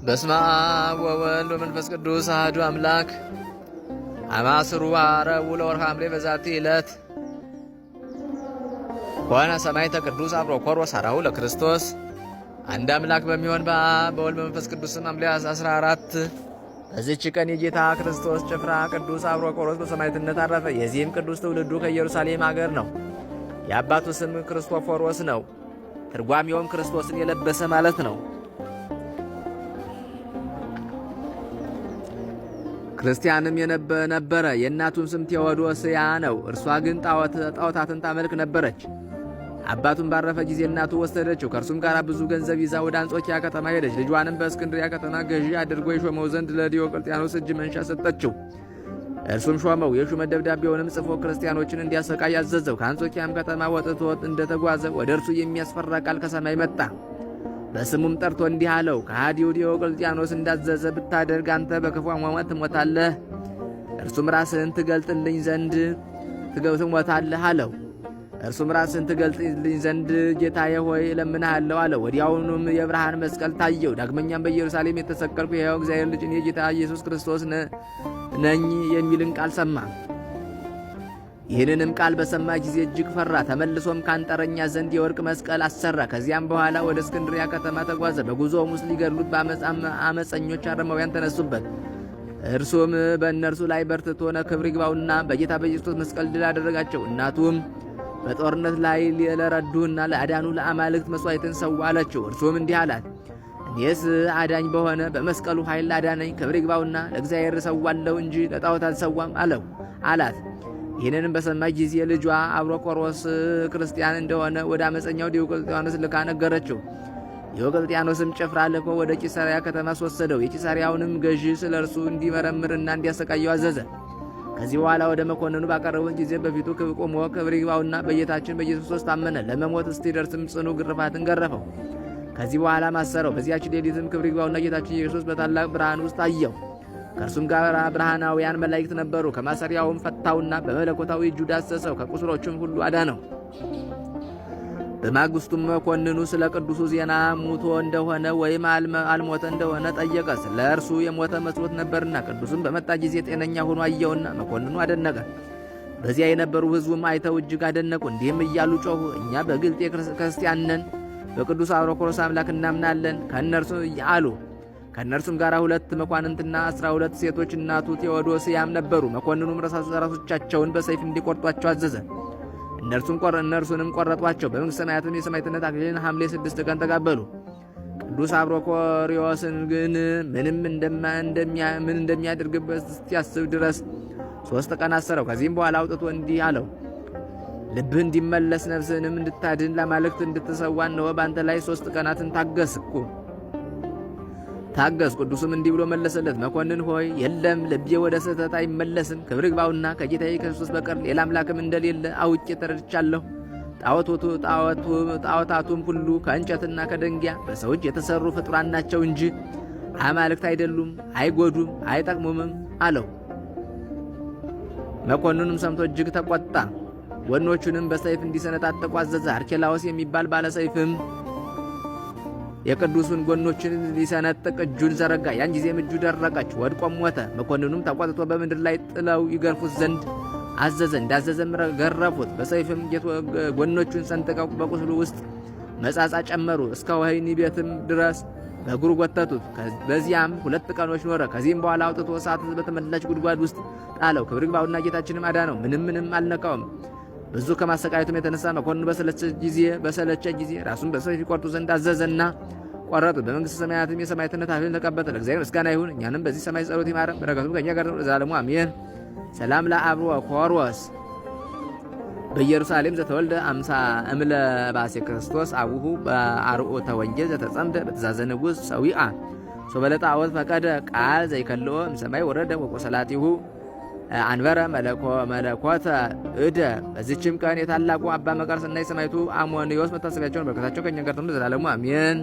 በስመ አብ ወወልድ ወመንፈስ ቅዱስ አሐዱ አምላክ። አማስሩ ዓረቡ ለወርኃ ሐምሌ በዛቲ ዕለት ኮነ ሰማዕተ ቅዱስ አጵሮኮሮስ ሐራሁ ለክርስቶስ። አንድ አምላክ በሚሆን በአብ በወልድ በመንፈስ ቅዱስም ሐምሌ 14 በዚህች ቀን የጌታ ክርስቶስ ጭፍራ ቅዱስ አጵሮኮሮስ በሰማዕትነት አረፈ። የዚህም ቅዱስ ትውልዱ ከኢየሩሳሌም አገር ነው። የአባቱ ስም ክርስቶፎሮስ ነው። ትርጓሜውም ክርስቶስን የለበሰ ማለት ነው። ክርስቲያንም ነበረ። የእናቱም ስም ቴዎዶስያ ነው። እርሷ ግን ጣዖታትን ታመልክ ነበረች። አባቱን ባረፈ ጊዜ እናቱ ወሰደችው። ከእርሱም ጋር ብዙ ገንዘብ ይዛ ወደ አንጾኪያ ከተማ ሄደች። ልጇንም በእስክንድሪያ ከተማ ገዢ አድርጎ የሾመው ዘንድ ለዲዮቅልጥያኖስ እጅ መንሻ ሰጠችው። እርሱም ሾመው። የሹመት ደብዳቤውንም ጽፎ ክርስቲያኖችን እንዲያሰቃይ አዘዘው። ከአንጾኪያም ከተማ ወጥቶ እንደተጓዘ ወደ እርሱ የሚያስፈራ ቃል ከሰማይ መጣ። በስሙም ጠርቶ እንዲህ አለው፣ ከሃዲው ዲዮቅልጥያኖስ እንዳዘዘ ብታደርግ አንተ በክፉ አሟሟት ትሞታለህ። እርሱም ራስህን ትገልጥልኝ ዘንድ ትሞታለህ አለው። እርሱም ራስህን ትገልጥልኝ ዘንድ ጌታዬ ሆይ እለምንሃለሁ አለው። ወዲያውኑም የብርሃን መስቀል ታየው። ዳግመኛም በኢየሩሳሌም የተሰቀልኩ የሕያው እግዚአብሔር ልጅ እኔ ጌታ ኢየሱስ ክርስቶስ ነኝ የሚልን ቃል ሰማ። ይህንንም ቃል በሰማ ጊዜ እጅግ ፈራ። ተመልሶም ካንጠረኛ ዘንድ የወርቅ መስቀል አሰራ። ከዚያም በኋላ ወደ እስክንድሪያ ከተማ ተጓዘ። በጉዞውም ውስጥ ሊገድሉት በአመፀኞች አረማውያን ተነሱበት። እርሱም በእነርሱ ላይ በርትቶ ክብር ይግባውና በጌታ በኢየሱስ መስቀል ድል አደረጋቸው። እናቱም በጦርነት ላይ ለረዱህና ለአዳኑ ለአማልክት መስዋዕትን ሰዋ አለችው። እርሱም እንዲህ አላት፣ እኔስ አዳኝ በሆነ በመስቀሉ ኃይል አዳነኝ። ክብር ይግባውና ለእግዚአብሔር ሰዋለሁ እንጂ ለጣዖት አልሰዋም አላት። ይህንንም በሰማች ጊዜ ልጇ አጵሮኮሮስ ክርስቲያን እንደሆነ ወደ አመፀኛው ዲዮቅልጥያኖስ ልካ ነገረችው። ዲዮቅልጥያኖስም ጭፍራ ልኮ ወደ ቂሳርያ ከተማ ወሰደው። የቂሳርያውንም ገዢ ስለ እርሱ እንዲመረምርና እንዲያሰቃየው አዘዘ። ከዚህ በኋላ ወደ መኮንኑ ባቀረቡት ጊዜ በፊቱ ቆሞ ክብር ይግባውና በጌታችን በኢየሱስ ክርስቶስ ታመነ። ለመሞት እስኪደርስም ጽኑ ግርፋትን ገረፈው። ከዚህ በኋላ ማሰረው። በዚያች ሌሊትም ክብር ይግባውና ጌታችን ኢየሱስ በታላቅ ብርሃን ውስጥ አየው። ከእርሱም ጋር ብርሃናውያን መላእክት ነበሩ። ከማሰሪያውም ፈታውና በመለኮታዊ እጁ ዳሰሰው፣ ከቁስሎቹም ሁሉ አዳነው። በማግስቱም መኮንኑ ስለ ቅዱሱ ዜና ሙቶ እንደሆነ ወይም አልሞተ እንደሆነ ጠየቀ። ስለ እርሱ የሞተ መስሎት ነበርና። ቅዱሱም በመጣ ጊዜ ጤነኛ ሆኖ አየውና መኮንኑ አደነቀ። በዚያ የነበሩ ሕዝቡም አይተው እጅግ አደነቁ። እንዲህም እያሉ ጮኹ፣ እኛ በግልጥ ክርስቲያን ነን፣ በቅዱስ አጵሮኮሮስ አምላክ እናምናለን ከእነርሱ አሉ። ከእነርሱም ጋር 2 መኳንንትና 12 ሴቶች እናቱ ቴዎዶስያም ነበሩ። መኮንኑም ራሶቻቸውን በሰይፍ እንዲቆርጧቸው አዘዘ። እነርሱንም ቆረጧቸው። በመንግሥተ ሰማያትም የሰማዕትነት አክሊልን ሐምሌ 6 ቀን ተቀበሉ። ቅዱስ አጵሮኮሪዎስን ግን ምን እንደሚያደርግበት እስኪያስብ ድረስ 3 ቀን አሰረው። ከዚህም በኋላ አውጥቶ እንዲህ አለው፣ ልብህ እንዲመለስ ነፍስህንም እንድታድን ለአማልክት እንድትሰዋ እነሆ በአንተ ላይ 3 ቀናትን ታገስኩ። ቅዱስም እንዲህ ብሎ መለሰለት፣ መኮንን ሆይ የለም፣ ልቤ ወደ ስህተት አይመለስም። ክብር ይግባውና ከጌታዬ ከክርስቶስ በቀር ሌላ አምላክም እንደሌለ አውቄ ተረድቻለሁ። ጣዖታቱም ሁሉ ከእንጨትና ከድንጋይ በሰው እጅ የተሰሩ ፍጡራን ናቸው እንጂ አማልክት አይደሉም፣ አይጎዱም፣ አይጠቅሙምም አለው። መኮንኑም ሰምቶ እጅግ ተቆጣ። ወኖቹንም በሰይፍ እንዲሰነጣጠቁ አዘዘ። አርኬላዎስ የሚባል ባለሰይፍም የቅዱሱን ጎኖችን ሊሰነጥቅ እጁን ዘረጋ። ያን ጊዜም እጁ ደረቀች፣ ወድቆም ሞተ። መኮንኑም ተቆጥቶ በምድር ላይ ጥለው ይገርፉት ዘንድ አዘዘ። እንዳዘዘም ገረፉት። በሰይፍም ጎኖቹን ሰንጥቀው በቁስሉ ውስጥ መጻጻ ጨመሩ። እስከ ወህኒ ቤትም ድረስ በእግሩ ጎተቱት። በዚያም 2 ቀኖች ኖረ። ከዚህም በኋላ አውጥቶ እሳት በተመላች ጉድጓድ ውስጥ ጣለው። ክብር ይግባውና ጌታችንም አዳነው፣ ምንም አልነካውም። ብዙ ከማሰቃየቱም የተነሳ መኮንኑ በሰለቸ ጊዜ ራሱን በሰይፍ ይቆርጡ ዘንድ አዘዘና ቆረጡት። በመንግሥተ ሰማያትም የሰማዕትነት አክሊልን ተቀበለ። ለእግዚአብሔር ምስጋና ይሁን፣ እኛንም በዚህ ሰማይ ጸሎት ይማረን፣ በረከቱም ከእኛ ጋር ለዘላለሙ አሜን። ሰላም ለአጵሮኮሮስ በኢየሩሳሌም ዘተወልደ አምሳ እምለ ባሴ ክርስቶስ አቡሁ በአርዑተ ወንጌል ዘተጸምደ በትእዛዘ ንጉሥ ሰዊአ ሶበለ ጣዖት ፈቀደ ቃል ዘይከልኦ እምሰማይ ወረደ ወቆሰላቲሁ አንበረ መለኮተ እደ። በዚችም ቀን የታላቁ አባ መቃርስና የሰማዕቱ አሞንዮስ መታሰቢያቸውን በረከታቸው ከእኛ ጋር ለዘላለሙ አሜን።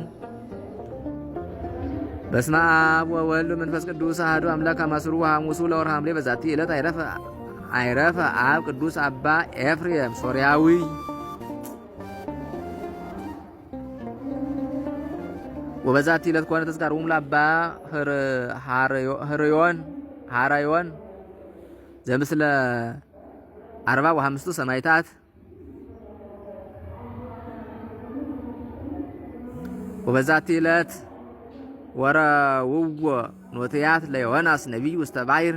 በስመ አብ ወወልድ ወመንፈስ ቅዱስ አሐዱ አምላክ። አማስሩ ወሐሙሱ ለወርኃ ሐምሌ በዛቲ ዕለት አይረፈ አብ ቅዱስ አባ ኤፍሬም ሶርያዊ። ወበዛቲ ዕለት ኮነ ተዝካሮሙ ለአባ ሀራዮን ዘምስለ 45 ሰማዕታት ወበዛቲ ዕለት ወረውዎ ኖትያት ለዮናስ ነቢይ ውስተ ባሕር